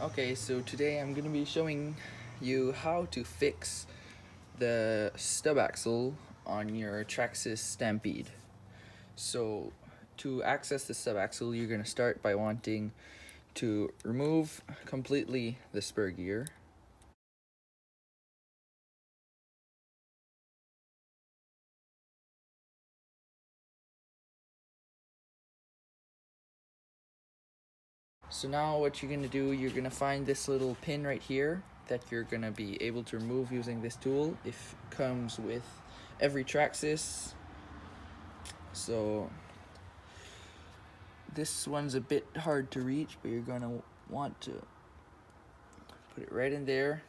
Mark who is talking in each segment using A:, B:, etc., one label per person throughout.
A: Okay, so today I'm going to be showing you how to fix the stub axle on your Traxxas Stampede. So to access the stub axle, you're going to start by wanting to remove completely the spur gear. So now what you're going to do, you're going to find this little pin right here that you're going to be able to remove using this tool. It comes with every Traxxas. So this one's a bit hard to reach, but you're going to want to put it right in there.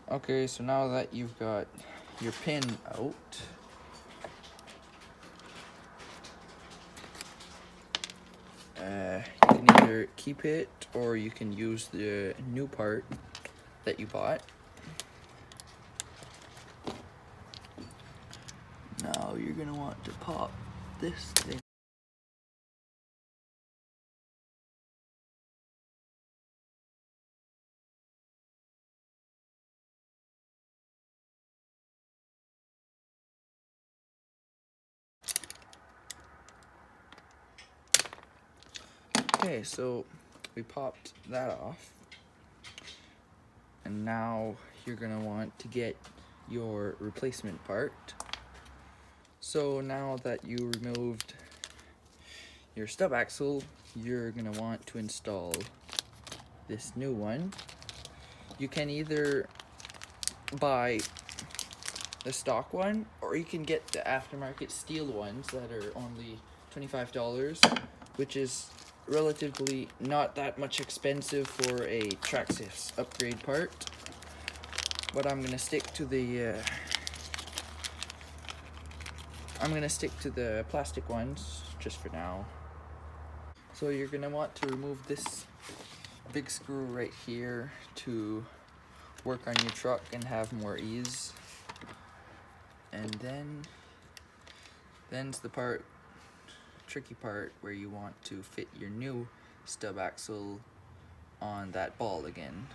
A: Okay, so now that you've got your pin out, you can either keep it or you can use the new part that you bought. Now you're gonna want to pop this thing. Okay, so we popped that off, and now you're gonna want to get your replacement part. So now that you removed your stub axle, you're gonna want to install this new one. You can either buy the stock one, or you can get the aftermarket steel ones that are only $25, which is relatively not that much expensive for a Traxxas upgrade part. But I'm gonna stick to the plastic ones just for now. So you're gonna want to remove this big screw right here to work on your truck and have more ease. And then's the tricky part where you want to fit your new stub axle on that ball again.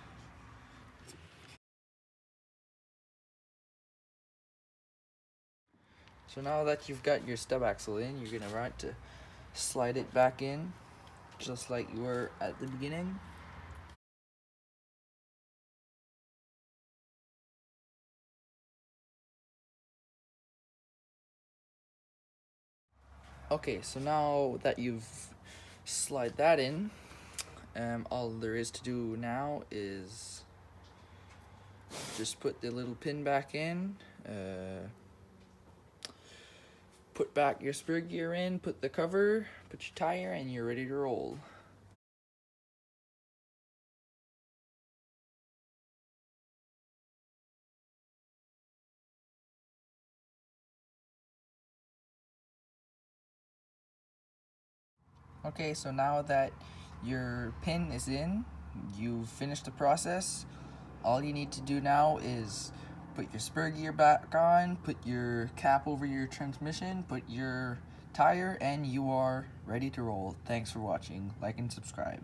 A: So now that you've got your stub axle in, you're gonna want to slide it back in just like you were at the beginning. Okay, so now that you've slide that in, all there is to do now is just put the little pin back in, put back your spur gear in, put the cover, put your tire, and you're ready to roll. Okay, so now that your pin is in, you've finished the process. All you need to do now is put your spur gear back on, put your cap over your transmission, put your tire, and you are ready to roll. Thanks for watching. Like and subscribe.